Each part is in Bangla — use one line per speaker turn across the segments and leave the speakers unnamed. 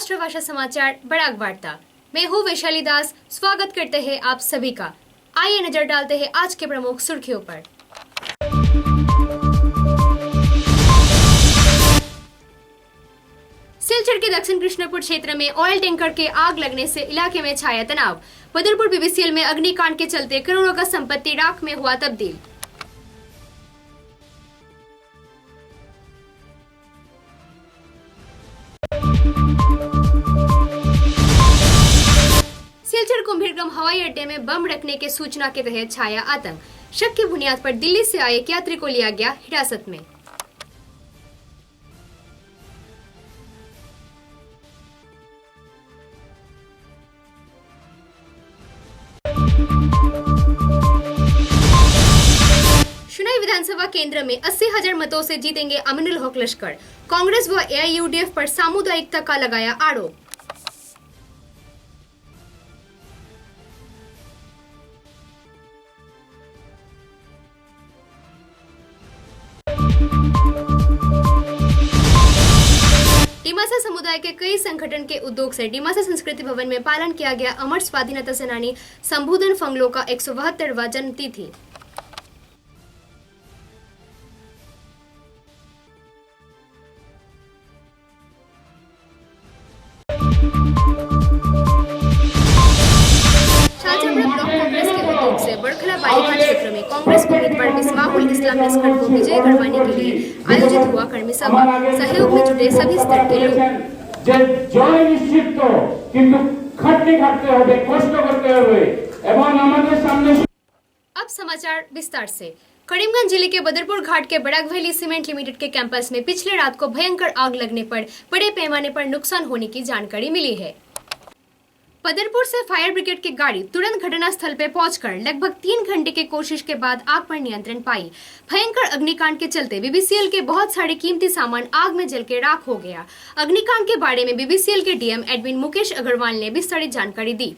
राष्ट्रभाषा समाचार बड़ाक वार्ता। मैं हूँ वैशाली दास। स्वागत करते हैं आप सभी का। आइए नजर डालते हैं आज के प्रमुख सुर्खियों पर। सिलचर के दक्षिण कृष्णपुर क्षेत्र में ऑयल टैंकर के आग लगने से इलाके में छाया तनाव। बदरपुर बीबीसीएल में अग्निकांड के चलते करोड़ों का संपत्ति राख में हुआ तब्दील। सिलचर कुंभीरग्राम हवाई अड्डे में बम रखने के सूचना के तहत छाया आतंक। शक की बुनियाद पर दिल्ली से आए एक यात्री को लिया गया हिरासत में। शुनाई विधानसभा केंद्र में 80,000 मतों से जीतेंगे अमीनुल हक लश्कर। कांग्रेस व एआईयूडीएफ पर सामुदायिकता का लगाया आरोप। डिमासा समुदाय के कई संगठन के उद्योग से डिमासा संस्कृति भवन में पालन किया गया अमर स्वाधीनता सेनानी संबोधन फंगलो का 172वां जन्मतिथि। बड़खला बालीघाट क्षेत्र में कांग्रेस उम्मीदवार मिसबाहुल इस्लाम लश्कर को विजय करवाने के लिए आयोजित हुआ कर्मी सभा। सहयोग में जुटे सभी स्तर के लोग। अब समाचार विस्तार से। करीमगंज जिले के बदरपुर घाट के बड़ाक वैली सीमेंट लिमिटेड के कैंपस में पिछले रात को भयंकर आग लगने पर बड़े पैमाने पर नुकसान होने की जानकारी मिली है। बदरपुर से फायर ब्रिगेड की गाड़ी तुरंत घटनास्थल पर पहुंचकर लगभग 3 घंटे की कोशिश के बाद आग पर नियंत्रण पाई। भयंकर अग्निकांड के चलते बीबीसीएल के बहुत सारे कीमती सामान आग में जल के राख हो गया। अग्निकांड के बारे में बीबीसीएल के डीएम एडमिन मुकेश अग्रवाल ने विस्तारित जानकारी दी।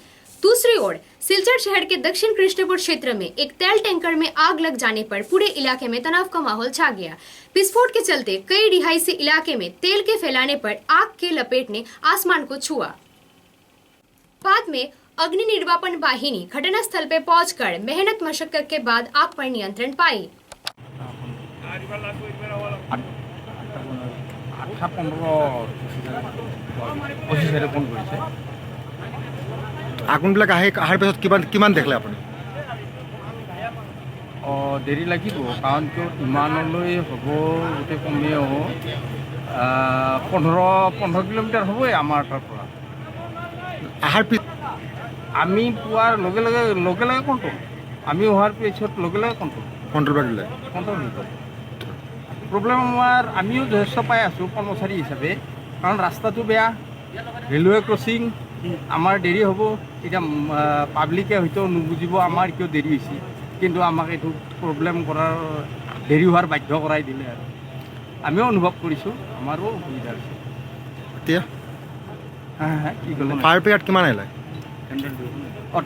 दूसरी ओर सिलचर शहर के दक्षिण कृष्णपुर क्षेत्र में एक तेल टैंकर में आग लग जाने पर पूरे इलाके में तनाव का माहौल छा गया। विस्फोट के चलते कई रिहायशी इलाके में तेल के फैलाने पर आग के लपेट ने आसमान को छुआ। बाद में अग्नि निर्वापन वाहिनी घटनास्थल पर पहुंचकर मेहनत मशक्कत के बाद आग पर नियंत्रण पाई।
আগুনবিলাক আহাৰ পিছত কিমান দেখিলে আপুনি?
দেৰি লাগিব কাৰণ কিয় ইমানলৈ হ'ব গোটেই কমেও 15 কিলোমিটাৰ হ'বই আমাৰ তাৰ পৰা। আমি পোৱাৰ লগে লগে কণ্ট্ৰল, আমি হোৱাৰ পিছত লগে লগে কণ্ট্ৰল প্ৰব্লেম আমাৰ আমিও যথেষ্ট পাই আছোঁ কৰ্মচাৰী হিচাপে, কাৰণ ৰাস্তাটো বেয়া, ৰেলৱে ক্ৰচিং, আমাৰ দেৰি হ'ব। এতিয়া পাব্লিকে হয়তো নুবুজিব আমাৰ কিয় দেৰি হৈছে, কিন্তু আমাক এইটো প্ৰব্লেম কৰাৰ দেৰি হোৱাৰ বাধ্য কৰাই দিলে আৰু আমিও অনুভৱ কৰিছোঁ আমাৰো অসুবিধা হৈছে।
এতিয়া
কি ক'লে
ফায়াৰ ব্ৰিগেড কিমান আহিলে?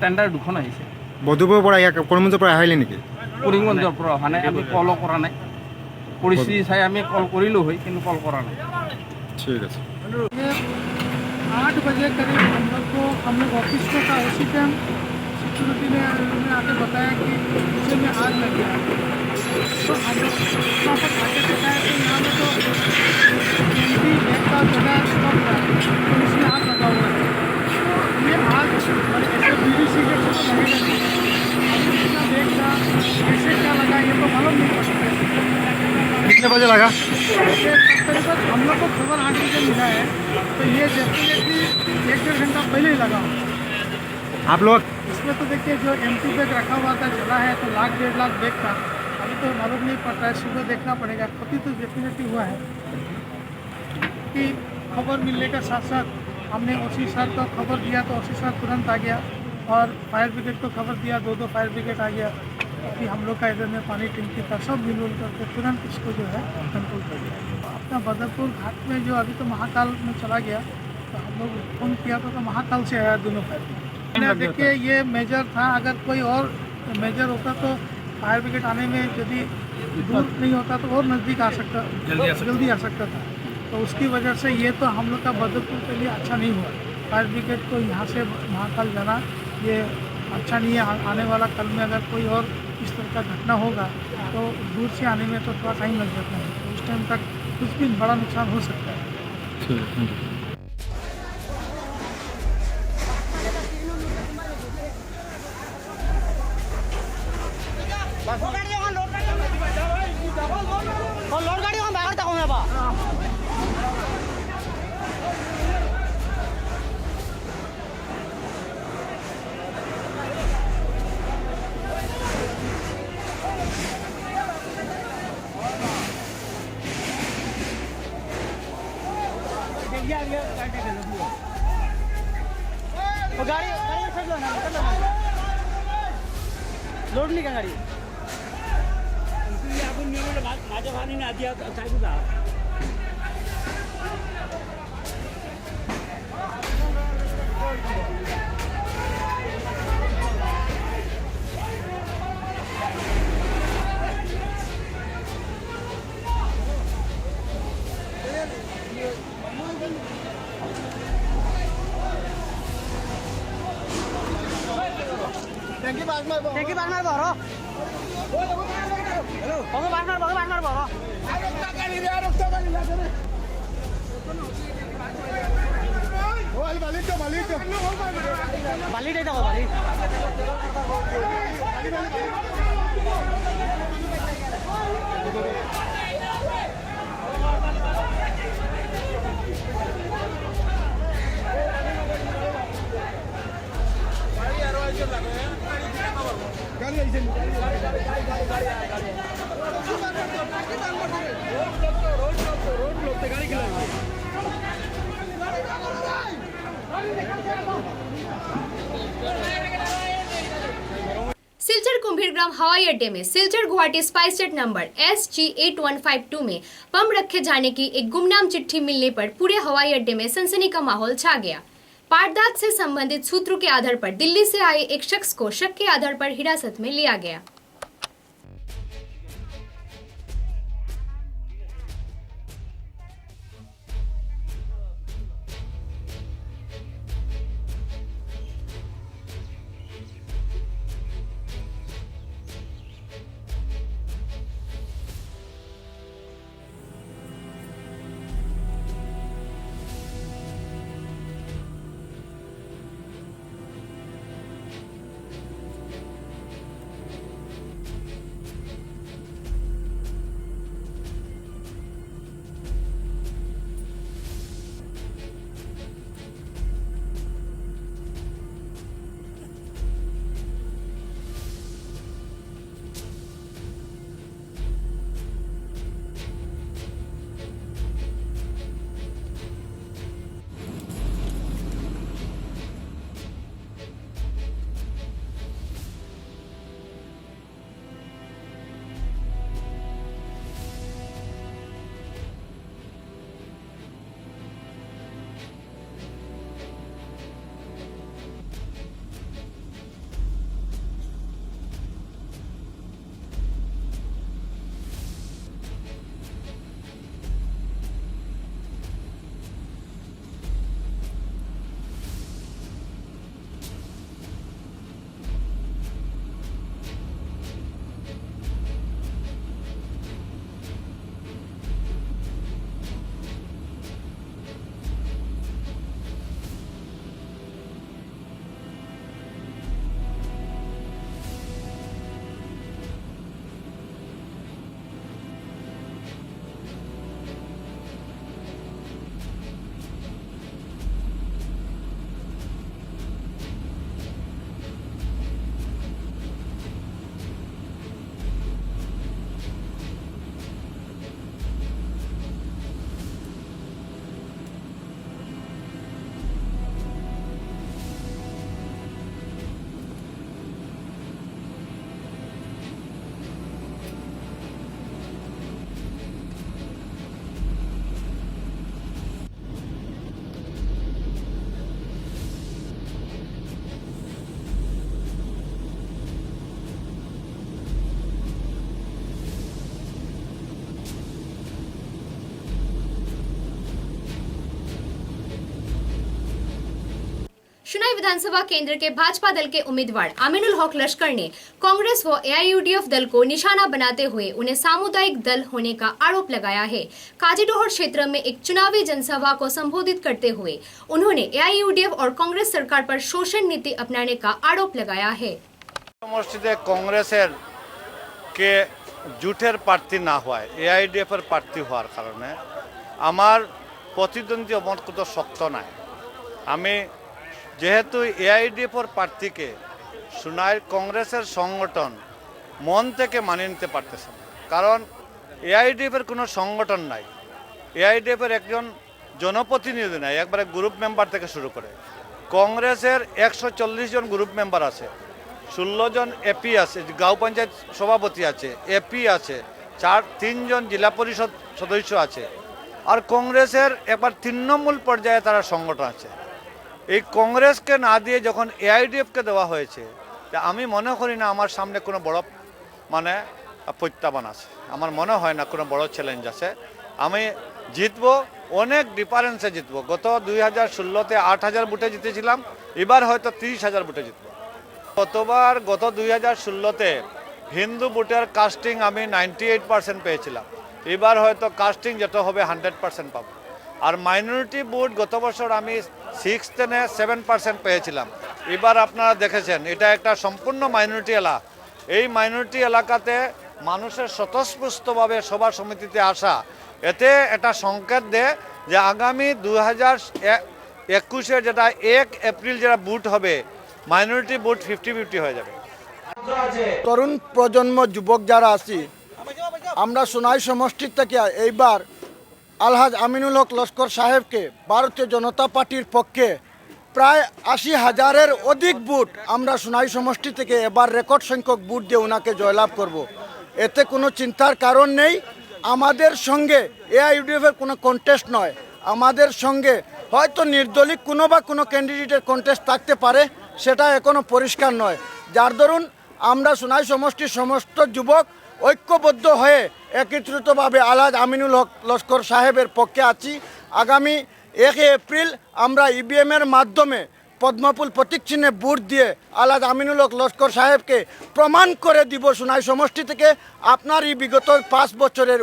টেণ্ডাৰ 2খন আহিছে।
বদুপুৰৰ পৰা কৰিমগঞ্জৰ পৰা আহিলে নেকি?
কৰিমগঞ্জৰ পৰা অহা নাই, আমি কলো কৰা নাই। পৰিস্থিতি চাই আমি কল কৰিলোঁ হয়, কিন্তু কল কৰা নাই।
ঠিক আছে।
8 बजे करीब हम लोग ऑफिस को था, उसी टाइम सिक्योरिटी ने आके बताया कि नीचे में आग लग गया। तो हम लोग वहाँ पर आके बताया कि यहाँ में तो एक का जगह स्टॉप था, तो इसमें आग लगा हुआ है। ये आग ऐसे बीड़ी सिगरेट से तो लगेगा नहीं, इतना देखा कैसे क्या लगा ये तो मालूम नहीं पड़ सकता।
कितने बजे लगा?
तकरीबन हम लोग को खबर 8 बजे मिला है, तो ये डेफिनेटली 1-1.5 घंटा पहले ही लगा।
आप लोग
इसमें तो देखिए जो एम्प्टी बैग रखा हुआ था जला है, तो 1-1.5 लाख बैग था। अभी तो मालूम नहीं पड़ता है, सुबह देखना पड़ेगा। क्षति तो डेफिनेटली हुआ है कि खबर मिलने के साथ साथ हमने ओसी सर को खबर दिया, तो ओसी सर तुरंत आ गया और फायर ब्रिगेड को खबर दिया, 2 फायर ब्रिगेड आ गया कि हम लोग का इधर में पानी टंकी था, सब मिलजुल करके तुरंत इसको जो है कंट्रोल कर दिया। अपना बदरपुर घाट में जो अभी तो महाकाल में चला गया, तो हम लोग फोन किया तो महाकाल से आया 2 फायर ब्रिगेड। देखिए ये मेजर था, अगर कोई और मेजर होता तो फायर ब्रिगेड आने में यदि दूर नहीं होता तो और नज़दीक आ सकता, जल्दी आ सकता था। तो उसकी वजह से ये तो हम लोग का बदरपुर के लिए अच्छा नहीं हुआ। फायर ब्रिगेड को यहाँ से महाकाल जाना ये अच्छा नहीं है। आने वाला कल में अगर कोई और इस तरह का घटना होगा तो दूर से आने में तो थोड़ा टाइम लग जाता है, तो उस टाइम तक कुछ भी बड़ा नुकसान हो सकता है।
ठीक है, थैंक यू।
लोड नहीं का गाड़ी आपण माझ्या भावाने आधी सांगू का टंकी बाग मार बरो बगो बाग मार बरो बाली दे दो बाली
सिलचर कुंभीरग्राम हवाई अड्डे में Silchar Guwahati spice jet number SG8152 में बम रखे जाने की एक गुमनाम चिट्ठी मिलने पर पूरे हवाई अड्डे में सनसनी का माहौल छा गया। पाटदाग से संबंधित सूत्रों के आधार पर दिल्ली से आए एक शख्स को शक के आधार पर हिरासत में लिया गया। शुनाई विधानसभा केंद्र के भाजपा दल के उम्मीदवार आमिनुल हक लश्कर ने कांग्रेस व एआईयूडीएफ दल को निशाना बनाते हुए उन्हें सामुदायिक दल होने का आरोप लगाया है। काजीडोहर क्षेत्र में एक चुनावी जनसभा को संबोधित करते हुए उन्होंने एआईयूडीएफ और कांग्रेस सरकार पर शोषण नीति अपनाने का आरोप लगाया है।
সমষ্টিতে কংগ্রেসের কে জুটের প্রার্থী না হওয়ায় এআইডিএফের প্রার্থী হওয়ার কারণে আমার প্রতিদ্বন্দ্বী অমত শক্ত নাই। আমি যেহেতু এআইডিএফের প্রার্থীকে সুনাইর কংগ্রেসের সংগঠন মন থেকে মানিয়ে নিতে পারতেছে না, কারণ এআইডিএফের কোনো সংগঠন নাই। এআইডিএফের একজন জনপ্রতিনিধি নাই, একবারে গ্রুপ মেম্বার থেকে শুরু করে। কংগ্রেসের 140 জন গ্রুপ মেম্বার আছে, 16 জন এপি আছে, গাঁও পঞ্চায়েত সভাপতি আছে, এপি আছে, 3 জন জেলা পরিষদ সদস্য আছে। আর কংগ্রেসের একবার তৃণমূল পর্যায়ে তারা সংগঠন আছে। এই কংগ্রেসকে না দিয়ে যখন এআইডিএফকে দেওয়া হয়েছে, তা আমি মনে করি না আমার সামনে কোনো বড় প্রত্যাহ্বান আছে। আমার মনে হয় না কোনো বড় চ্যালেঞ্জ আছে। আমি জিতবো, অনেক ডিফারেন্সে জিতবো। গত 2016-তে 8,000 ভোটে জিতেছিলাম, এবার হয়তো 30,000 ভোটে জিতবো। গত 2016-তে হিন্দু ভোটের কাস্টিং আমি 98% পেয়েছিলাম, এবার হয়তো কাস্টিং যত হবে 100% পাবো। আর মাইনরিটি ভোট গত বছর আমি 7% পেয়েছিলাম, এবার আপনারা দেখেছেন এটা একটা সম্পূর্ণ মাইনরিটি এলাকা। এই মাইনরিটি এলাকাতে মানুষের স্বতঃস্ফূর্তভাবে সভা সমিতিতে আসা, এতে একটা সংকেত দেয় যে আগামী 2021-এর যেটা 1 এপ্রিল যেটা ভোট হবে, মাইনরিটি ভোট 50-50 হয়ে যাবে।
তরুণ প্রজন্ম যুবক যারা আছি, আমরা সোনাই সমষ্টি থেকে এইবার আলহাজ আমিনুল হক লস্কর সাহেবকে ভারতীয় জনতা পার্টির পক্ষে প্রায় 80,000-এর অধিক ভোট আমরা সোনাই সমষ্টি থেকে এবার রেকর্ড সংখ্যক ভোট দিয়ে ওনাকে জয়লাভ করব। এতে কোনো চিন্তার কারণ নেই। আমাদের সঙ্গে এআইইউডিএফের কোনো কন্টেস্ট নয়, আমাদের সঙ্গে হয়তো নির্দলীয় কোনো ক্যান্ডিডেটের কন্টেস্ট থাকতে পারে, সেটা এখনও পরিষ্কার নয়। যার দরুন আমরা সোনাই সমষ্টির সমস্ত যুবক ঐক্যবদ্ধ হয়ে একত্রিতভাবে আলহাজ আমিনুল হক লস্কর সাহেবের পক্ষে আছি। আগামী 1 এপ্রিল আমরা ইভিএমের মাধ্যমে পদ্মফুল প্রতীক চিহ্নে ভোট দিয়ে আলহাজ আমিনুল হক লস্কর সাহেবকে প্রমাণ করে দিব সোনাই সমষ্টি থেকে আপনার এই বিগত 5 বছরের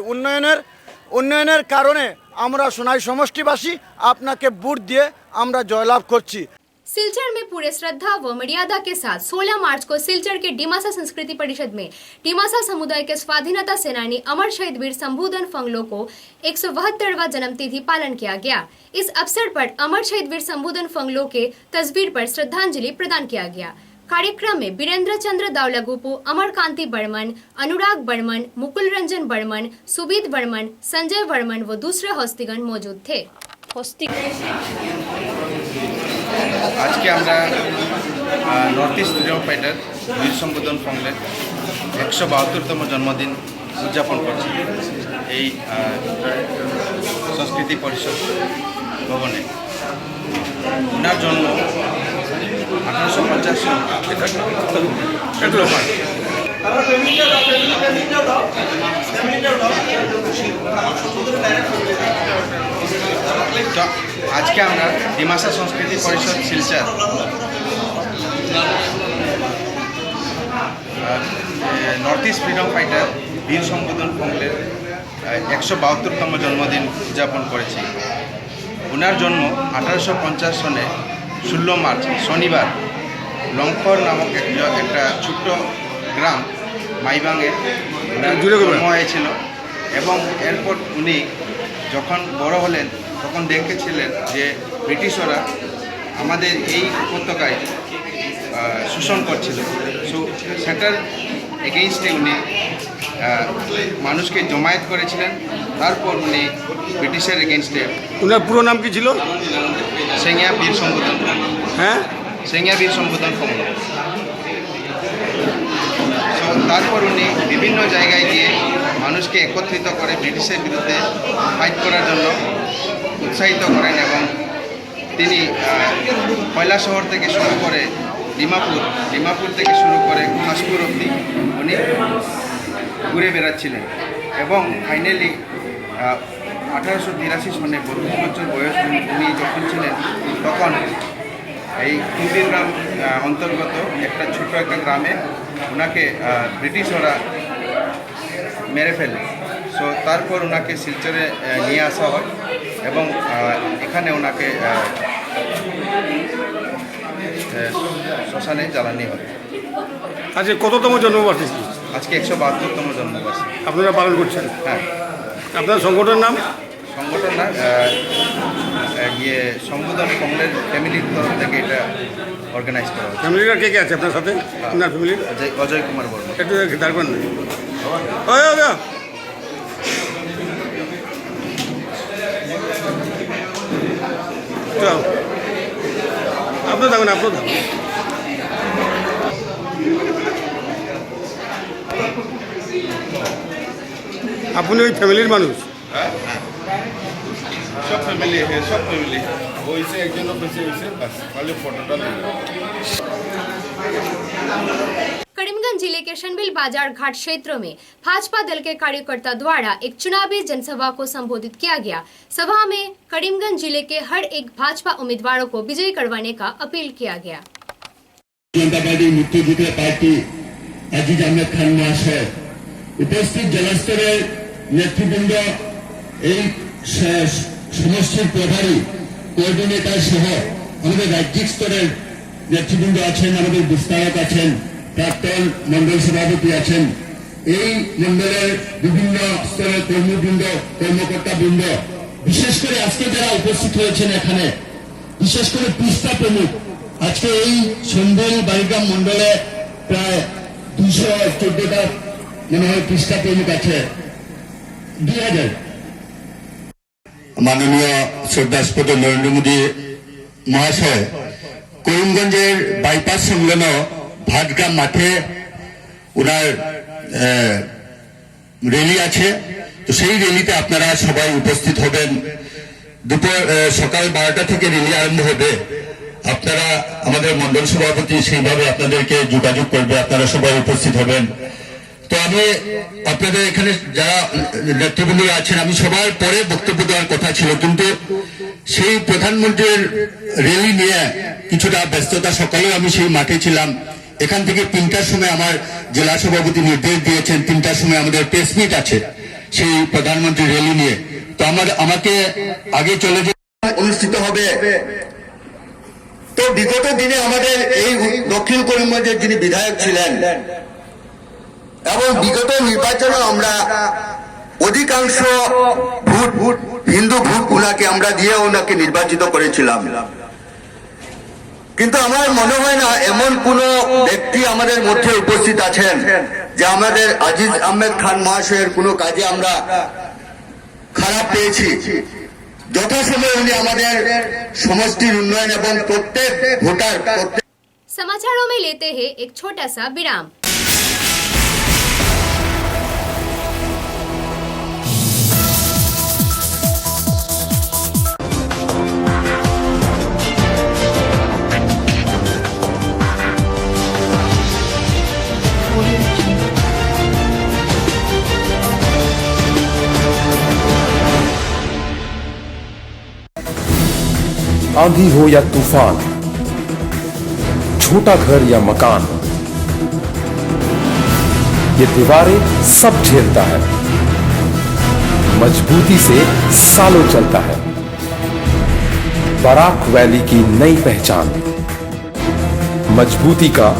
উন্নয়নের কারণে আমরা সোনাই সমষ্টিবাসী আপনাকে ভোট দিয়ে আমরা জয়লাভ করছি।
सिलचर में पूरे श्रद्धा व मर्यादा के साथ 16 मार्च को सिलचर के डिमासा संस्कृति परिषद में डिमासा समुदाय के स्वाधीनता सेनानी अमर शहीद वीर शंभूधन फंगलो को 172वां जन्मतिथि पालन किया गया। इस अवसर पर अमर शहीद वीर शंभूधन फंगलो के तस्वीर पर श्रद्धांजलि प्रदान किया गया। कार्यक्रम में बीरेंद्र चंद्र दावलागुपु, अमर कांति बर्मन, अनुराग बर्मन, मुकुल रंजन बर्मन, सुबीद बर्मन, संजय बर्मन व दूसरे हस्तीगण मौजूद थे।
আজকে আমরা নর্থ ইস্ট ফ্রিডম ফাইটার বীর শম্ভূধন ফংলের 172তম জন্মদিন উদযাপন করছি এই সংস্কৃতি পরিষদ ভবনে। ওনার জন্ম 1885 আজকে আমরা ডিমাসা সংস্কৃতি পরিষদ Silchar north east freedom fighter বীর শম্ভূধন ফংলের 172তম জন্মদিন উদযাপন করেছি। ওনার জন্ম 1850 সনে 16 মার্চ শনিবার লঙ্কর নামক একটা ছোট্ট গ্রাম মাইবাংয়ে জন্ম হয়েছিল এবং এরপর উনি যখন বড় হলেন তখন দেখেছিলেন যে ব্রিটিশরা আমাদের এই উপত্যকায় শোষণ করছিল। সো সেটার এগেইনস্টে উনি মানুষকে জমায়েত করেছিলেন। তারপর উনি ব্রিটিশের এগেইনস্টে।
ওনার পুরো নাম কি ছিল?
সেঙ্গিয়া বীর শম্ভূধন।
হ্যাঁ,
সেঙ্গিয়া বীর শম্ভূধন ফংল। সো তারপর উনি বিভিন্ন জায়গায় গিয়ে মানুষকে একত্রিত করে ব্রিটিশের বিরুদ্ধে ফাইট করার জন্য উৎসাহিত করেন এবং তিনি কৈলাসহর থেকে শুরু করে ডিমাপুর থেকে শুরু করে খাসপুর অবধি উনি ঘুরে বেড়াচ্ছিলেন এবং ফাইনালি 1883 সনে 32 বছর বয়স উনি যখন ছিলেন তখন এই কুন্দিগ্রাম অন্তর্গত একটা ছোট একটা গ্রামে ওনাকে ব্রিটিশরা মেরে ফেলে। সো তারপর ওনাকে শিলচরে নিয়ে আসা হয় এবং এখানে ওনাকে শ্মশানে জ্বালানি হয়।
আজকে কততম জন্মবার্ষিকী?
আজকে 172তম জন্মবার্ষিকী
আপনারা পালন করছেন।
হ্যাঁ।
আপনার সংগঠনের নাম?
সংগঠন না সম্বোধন কংগ্রেস ফ্যামিলির তরফ থেকে এটা অর্গানাইজ করা হচ্ছে।
ফ্যামিলিরা কে কে আছে আপনার সাথে? আপনার ফ্যামিলির
অজয় কুমার বর্মা।
একটু দাঁড়াবেন না। আপনার থাকবেন, আপনার থাকবেন। আপনি ওই ফ্যামিলির মানুষ?
সব ফ্যামিলি ওইসে একজনের বেশি হয়েছে, বাস খালি ফটোটা
करीमगंज जिले के शनबिल बाजार घाट क्षेत्रों में भाजपा दल के कार्यकर्ता द्वारा एक चुनावी जनसभा को संबोधित किया गया। सभा में करीमगंज जिले के हर एक भाजपा उम्मीदवारों को विजयी करवाने का अपील किया गया।
जनता पार्टी मुक्तियुद्ध पार्टी আজিজ আহমেদ খান মহাশয় উপস্থিত জেলা স্তরের নেতৃবৃন্দ, এই সমষ্টির প্রভারী কোঅর্ডিনেটর সহ আমাদের রাজ্যিক স্তরের নেতৃবৃন্দ আছেন, আমাদের বিস্তারক আছেন, প্রাক্তন মন্ডল সভাপতি আছেন, এই মন্ডলের বিভিন্ন স্তরের কর্মীবৃন্দ, কর্মকর্তাবৃন্দ, বিশেষ করে আজকে যারা উপস্থিত হয়েছেন এখানে, বিশেষ করে পিস্তা প্রমুখ, আজকে এই শনবিল বাড়িগ্রাম মন্ডলে প্রায় 214টা মনে হয় পিস্তা প্রমুখ আছে। 2000 মাননীয় শ্রদ্ধাস্পদ নরেন্দ্র মোদী মহাশয় করিমগঞ্জের বাইপাস সংলগ্ন ভাটগ্রাম মাঠে ওনার র্যালি আছে। তো সেই র্যালিতে আপনারা সবাই উপস্থিত হবেন। সকাল 12টা থেকে র্যালি আরম্ভ হবে। আপনারা আমাদের মন্ডল সভাপতি সেইভাবে আপনাদেরকে যোগাযোগ করবে, আপনারা সবাই উপস্থিত হবেন। তো আমি আপনাদের এখানে যারা নেতৃবৃন্দ আছেন, আমি সবার পরে বক্তব্য দেওয়ার কথা ছিল, কিন্তু সেই প্রধানমন্ত্রীর র্যালি নিয়ে কিছুটা ব্যস্ততা, সকালেও আমি সেই মাঠে ছিলাম। এখান থেকে 3টার সময় আমার জেলা সভাপতি নির্দেশ দিয়েছেন 3টার সময় আমাদের প্রেস মিট আছে সেই প্রধানমন্ত্রী র্যালি নিয়ে। তো আমাকে আগে চলে যেতে অনুষ্ঠিত হবে। তো বিগত দিনে আমাদের এই দক্ষিণ করিমগঞ্জের যিনি বিধায়ক ছিলেন এবং বিগত নির্বাচনে আমরা অধিকাংশ ভোট হিন্দু ভোট ওনাকে আমরা দিয়ে ওনাকে নির্বাচিত করেছিলাম। কিন্তু আমার মনে হয় না এমন কোন ব্যক্তি আমাদের মধ্যে উপস্থিত আছেন যে আমাদের আজিজ আহমেদ খান মহাশয়ের কোনো কাজে আমরা খারাপ পেয়েছি। যথাসময়ে উনি আমাদের সমষ্টির উন্নয়ন এবং প্রত্যেক ভোটার
समाचारों में लेते हैं एक छोटा सा विराम।
आंधी हो या तूफान, छोटा घर या मकान, ये दीवारें सब झेलता है, मजबूती से सालों चलता है। बराक वैली की नई पहचान, मजबूती का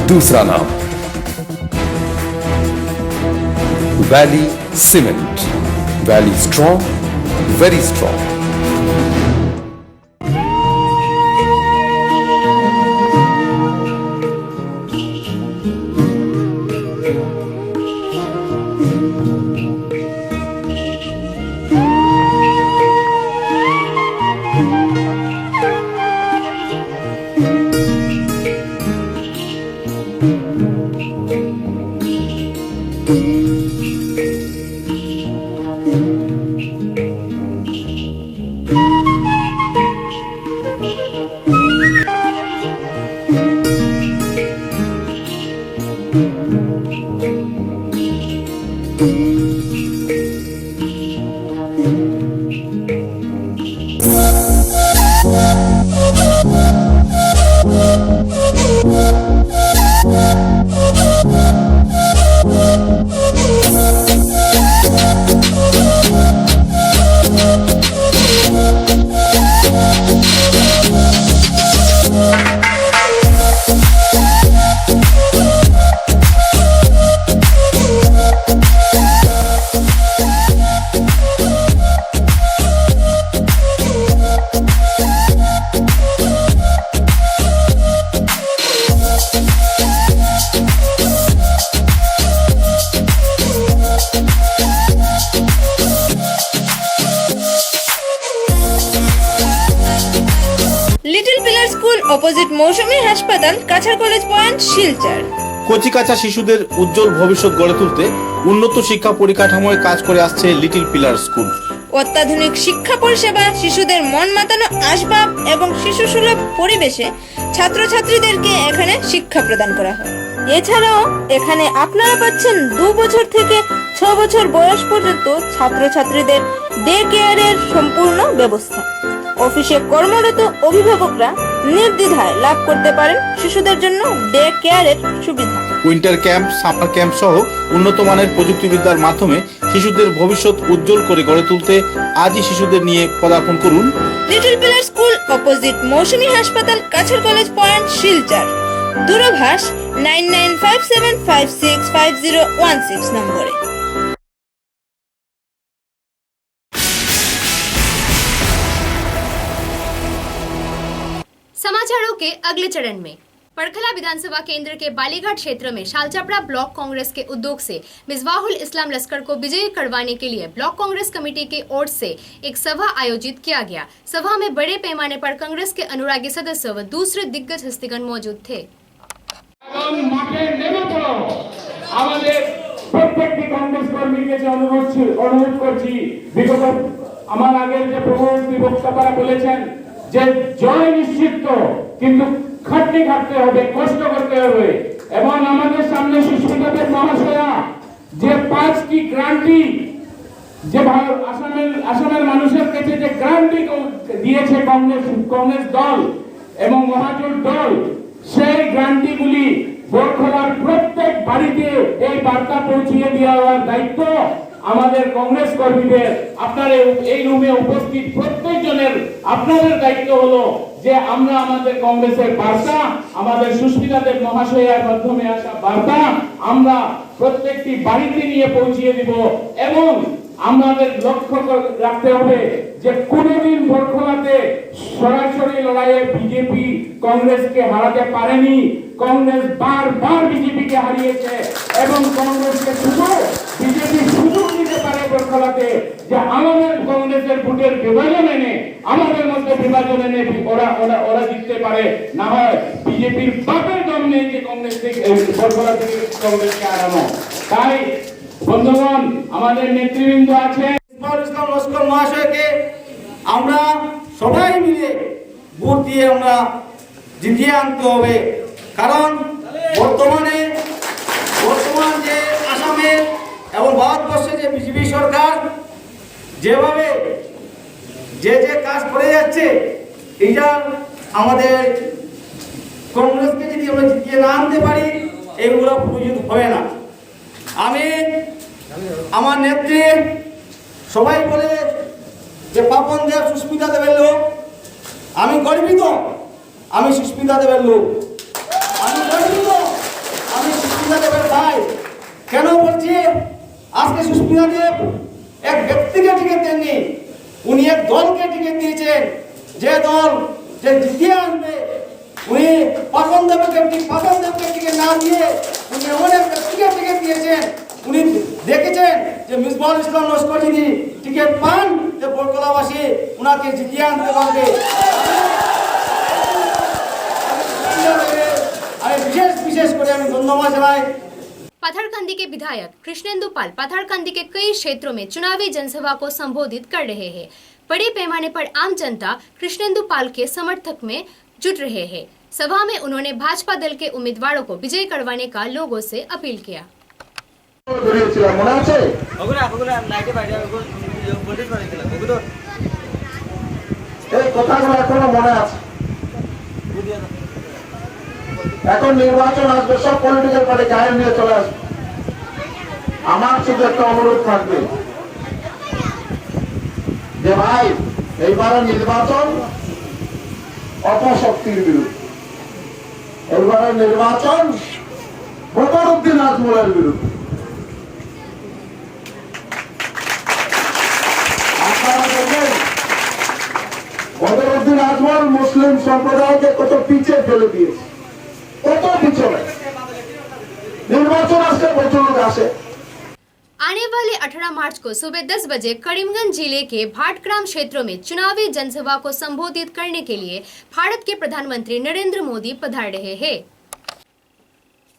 दूसरा नाम, valley cement. Valley strong, very strong.
Opposite Mousumi হাসপাতাল, কাছাড় কলেজ পয়েন্ট, শিলচর।
কচিকাঁচা শিশুদের উজ্জ্বল ভবিষ্যৎ গড়ে তুলতে উন্নত শিক্ষা পরিকাঠামোয় কাজ করে আসছে লিটল পিলার স্কুল।
অত্যাধুনিক শিক্ষা পরিষেবা, শিশুদের মন মাতানো আসবাব এবং শিশু সুলভ পরিবেশে ছাত্রছাত্রীদেরকে এখানে শিক্ষা প্রদান করা হয়। এছাড়াও এখানে আপনারা পাচ্ছেন 2 বছর থেকে 6 বছর বয়স পর্যন্ত ছাত্রছাত্রীদের ডে কেয়ারের সম্পূর্ণ ব্যবস্থা। অফিসে কর্মরত অভিভাবকরা নির্দ্বিধায় লাভ করতে পারেন শিশুদের জন্য ডে কেয়ারের সুবিধা।
উইন্টার ক্যাম্প, সামার ক্যাম্প সহ উন্নত মানের প্রযুক্তিবিদ্যার মাধ্যমে শিশুদের ভবিষ্যৎ উজ্জ্বল করে গড়ে তুলতে আজই শিশুদের নিয়ে পদার্পণ করুন
little pillar school, opposite Mousumi হাসপাতাল, কাছাড় কলেজ পয়েন্ট, শিলচর। দূরভাষ 9957565016 নম্বরে।
समाचारों के अगले चरण में पड़खला विधानसभा केंद्र के बालीघाट क्षेत्र में शालचपड़ा ब्लॉक कांग्रेस के उद्योग से मिसबाहुल इस्लाम लश्कर को विजयी करवाने के लिए ब्लॉक कांग्रेस कमेटी की ओर से एक सभा आयोजित किया गया। सभा में बड़े पैमाने पर कांग्रेस के अनुरागी सदस्य व दूसरे दिग्गज हस्तिगण मौजूद थे।
প্রত্যেকটি কংগ্রেস কর্মীকে অনুরোধ করছি, বিগত আমার আগের যে পূর্ববর্তী বক্তারা বলেছেন যে জয় নিশ্চিত, কিন্তু খাটতে হবে, কষ্ট করতে হবে। এবং আমাদের সামনে সুস্মিতাদের মহাশয়া যে 5টি গ্রান্টি যে আসামের মানুষের কাছে যে গ্রান্টি দিয়েছে কংগ্রেস দল এবং মহাজোট দল, সেই গ্রান্টিগুলি বরখলার প্রত্যেক বাড়িতে এই বার্তা পৌঁছিয়ে দেওয়ার দায়িত্ব আমাদের কংগ্রেস কর্মীদের। আপনারা এই রুমে উপস্থিত প্রত্যেকজনের আপনাদের দায়িত্ব হলো যে আমরা আমাদের কংগ্রেসের বার্তা, আমাদের সুস্মিতাদের মহাশয়ার মাধ্যমে আসা বার্তা আমরা প্রত্যেকটি বাড়িতে নিয়ে পৌঁছিয়ে দিব। এবং আমাদের লক্ষ্য রাখতে হবে যে কোনোদিন বরখলাতে সরাসরি লড়াইয়ে বিজেপি কংগ্রেসকে হারাতে পারেনি। কংগ্রেস বারবার বিজেপিকে হারিয়েছে এবং কংগ্রেসকে বিজেপি সুযোগ দিতে পারে বরখলাতে যে আমাদের কংগ্রেসের ভোটের বিভাজন এনে, আমাদের মধ্যে বিভাজন এনে ওরা জিততে পারে। না হয় বিজেপির বাপের দম নেই যে কংগ্রেস থেকে বরখলা থেকে কংগ্রেসকে হারানো। তাই বন্ধুগণ, আমাদের নেতৃবৃন্দ আছে
ইসলাম লস্কর মহাশয়কে আমরা সবাই মিলে ভোট দিয়ে আমরা জিতিয়ে আনতে হবে। কারণ বর্তমান যে আসামের এবং ভারতবর্ষে যে বিজেপি সরকার যেভাবে যে কাজ করে যাচ্ছে, এইটা আমাদের কংগ্রেসকে যদি আমরা জিতিয়ে না আনতে পারি এগুলো প্রয়োজন হবে না। আমি আমার নেত্রী সবাই বলে যে পাপন দেব সুস্মিতা দেবের লোক, আমি গর্বিত, আমি সুস্মিতা দেবের লোক, আমি গর্বিত, আমি সুস্মিতা দেবের ভাই। কেন বলছি? আজকে সুস্মিতা দেব এক ব্যক্তিকে টিকিট দেননি, উনি এক দলকে টিকিট দিয়েছেন, যে দল যে জিতিয়ে আসবে। উনি পাপন দেবকে টিকিট না দিয়ে উনি এমন এক ব্যক্তিকে টিকিট দিয়েছেন, উনি দেখেছেন যে মিসবাহুল ইসলাম লস্কর যদি টিকিট পান যে বরকলাবাসী উনাকে জিতিয়ে আনতে পারবে। আমি বিশেষ করে আমি ধন্যবাদ জানাই।
पथरकंदी के विधायक कृष्णेंदु पाल पथरकंदी के कई क्षेत्रों में चुनावी जनसभा को संबोधित कर रहे हैं। बड़े पैमाने पर आम जनता कृष्णेंदु पाल के समर्थक में जुट रहे हैं। सभा में उन्होंने भाजपा दल के उम्मीदवारों को विजयी करवाने का लोगों से अपील किया।
এখন নির্বাচন আসবে, সব পলিটিক্যাল পার্টি গায়ে নিয়ে চলে আসবে। আমার শুধু একটা অনুরোধ থাকবে যে ভাই এইবারের নির্বাচন অপশক্তির বিরুদ্ধে, এইবারের নির্বাচন বদরুদ্দিন আজমলের বিরুদ্ধে। আপনারা দেখবেন বদরুদ্দিন আজমল মুসলিম সম্প্রদায়কে কত পিছিয়ে ফেলে দিয়েছে, কত পিছনে। নির্বাচন আসলে প্রচুর লোক আসে।
आने वाले 18 मार्च को सुबह 10 बजे करीमगंज जिले के भाटग्राम क्षेत्रों में चुनावी जनसभा को संबोधित करने के लिए भारत के प्रधानमंत्री नरेंद्र मोदी पधार रहे हैं।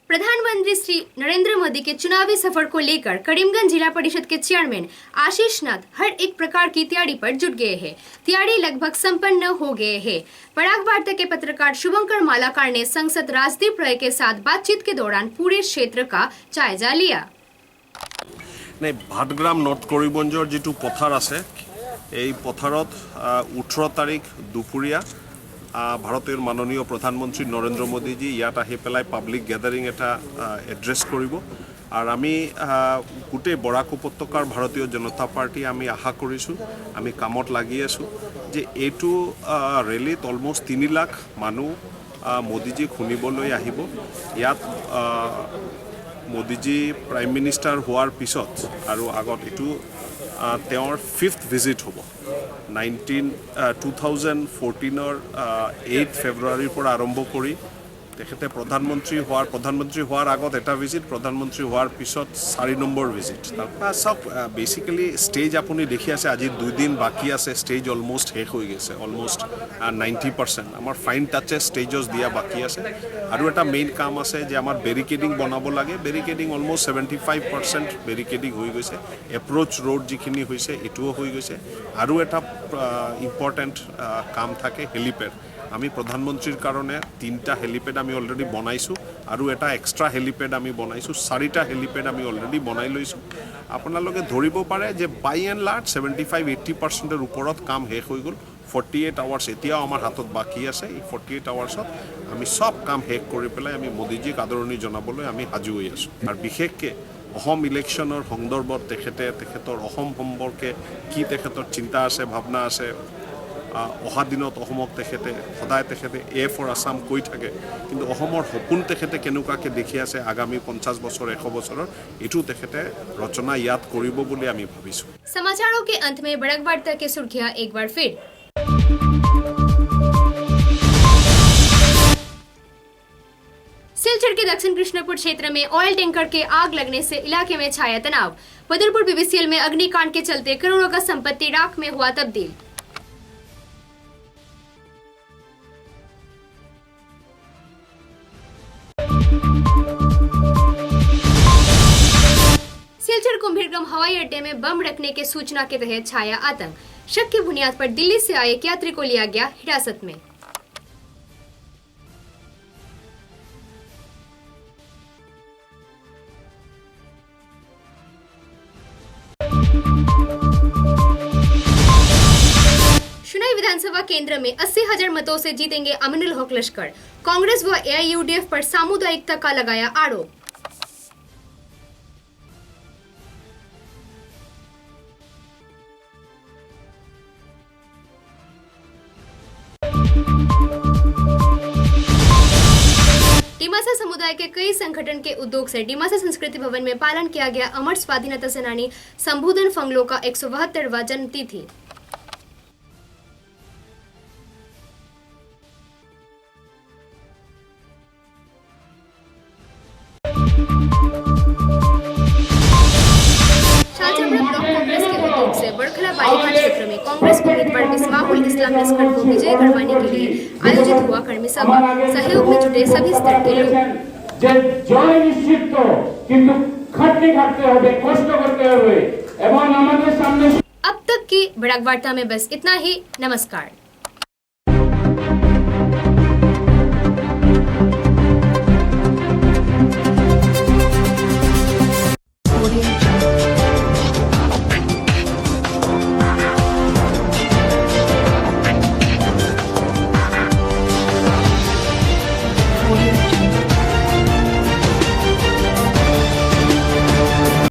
प्रधानमंत्री श्री नरेंद्र मोदी के चुनावी सफर को लेकर करीमगंज जिला परिषद के चेयरमैन आशीष नाथ हर एक प्रकार की तैयारी पर जुट गए हैं। तैयारी लगभग संपन्न हो गए हैं। पराग वार्ता के पत्रकार शुभंकर मालाकार ने सांसद राजदीप राय के साथ बातचीत के दौरान पूरे क्षेत्र का जायजा लिया।
ने भाटग्राम नर्थ करीमगंजर जी पथार आछे এই পথাৰত 18 তাৰিখ দুপৰীয়া ভাৰতীয় মাননীয় প্ৰধানমন্ত্ৰী নৰেন্দ্ৰ মোদীজী ইয়াত আহি পেলাই পাব্লিক গ্যাদাৰিং এটা এড্ৰেছ কৰিব আৰু আমি গোটেই বৰাক উপত্যকাৰ ভাৰতীয় জনতা পাৰ্টি আমি আশা কৰিছোঁ আমি কামত লাগি আছোঁ যে এইটো ৰেলীত অলমোষ্ট 3 লাখ মানুহ মোদীজীক শুনিবলৈ আহিব। ইয়াত মোদীজী প্ৰাইম মিনিষ্টাৰ হোৱাৰ পিছত আৰু আগত এইটো তেওঁৰ 5th ভিজিট হ'ব। 2014 8 ফেব্ৰুৱাৰীৰ পৰা আৰম্ভ কৰি তেখেতে প্ৰধানমন্ত্ৰী হোৱাৰ আগত এটা ভিজিট, প্ৰধানমন্ত্ৰী হোৱাৰ পিছত 4 নম্বৰ ভিজিট। তাৰপৰা চব বেচিকেলি ষ্টেজ আপুনি দেখি আছে আজি 2 দিন বাকী আছে, ষ্টেজ অলমোষ্ট শেষ হৈ গৈছে, অলমোষ্ট 90%। আমাৰ ফাইন টাচেছ ষ্টেজছ দিয়া বাকী আছে আৰু এটা মেইন কাম আছে যে আমাৰ বেৰিকেডিং বনাব লাগে। বেৰিকেডিং অলমোষ্ট 75% বেৰিকেডিং হৈ গৈছে। এপ্ৰ'চ ৰোড যিখিনি হৈছে এইটোও হৈ গৈছে। আৰু এটা ইম্পৰ্টেণ্ট কাম থাকে হেলিপেড। আমি প্ৰধানমন্ত্ৰীৰ কাৰণে 3টা হেলিপেড আমি অলৰেডি বনাইছোঁ আৰু এটা এক্সট্ৰা হেলিপেড আমি বনাইছোঁ। 4টা হেলিপেড আমি অলৰেডি বনাই লৈছোঁ। আপোনালোকে ধৰিব পাৰে যে বাই এণ্ড লাৰ্জ 75-80%ৰ ওপৰত কাম শেষ হৈ গ'ল। 48 আৱাৰ্ছ এতিয়াও আমাৰ হাতত বাকী আছে। এই 48 আৱাৰ্ছত আমি সব কাম শেষ কৰি পেলাই আমি মোদীজীক আদৰণি জনাবলৈ আমি সাজু হৈ আছোঁ। আৰু বিশেষকৈ অসম ইলেকশ্যনৰ সন্দৰ্ভত তেখেতৰ অসম সম্পৰ্কে কি তেখেতৰ চিন্তা আছে, ভাৱনা আছে। অহা দিনত অসমক সদায় তেখেতে এ ফৰ আছাম কৈ থাকে, কিন্তু অসমৰ সপোন তেখেতে কেনেকুৱাকৈ দেখি আছে আগামী 50 বছৰ 100 বছৰৰ এইটো তেখেতে ৰচনা ইয়াত কৰিব বুলি আমি ভাবিছোঁ।
समाचारों के अंत में बड़क वार्ता की सुर्खियां एक बार फिर। सिलचर के दक्षिण कृष्णपुर क्षेत्र में ऑयल टैंकर के आग लगने से इलाके में छाया तनाव। बदरपुर बीबीसीएल में अग्निकांड के चलते करोड़ों का संपत्ति राख में हुआ तब्दील। सिलचर कुंभीरगम हवाई अड्डे में बम रखने के सूचना के तहत छाया आतंक। शक की बुनियाद पर दिल्ली से आए एक यात्री को लिया गया हिरासत में। शुनाई विधानसभा केंद्र में 80,000 मतों से जीतेंगे अमीनुल हक लश्कर। कांग्रेस व एआईयूडीएफ पर सामुदायिकता का लगाया आरोप। डिमासा समुदाय के कई संगठन के उद्योग से डिमासा संस्कृति भवन में पालन किया गया अमर स्वाधीनता सेनानी संबोधन फंगलो का 172वां जन्मतिथि। कांग्रेस के उद्योग से बड़खला बालिका क्षेत्र में कांग्रेस उम्मीदवार बिस्माहुल इस्लाम लश्कर को विजय करवाने के लिए आयोजित हुआ कर्मी सभा। सहयोग में जुटे सभी स्तर के लोग।
জয় নিশ্চিত, কিন্তু খাটতে হবে, কষ্ট করতে হবে এবং আমাদের সামনে।
अब तक की बड़क वार्ता में बस इतना ही। नमस्कार।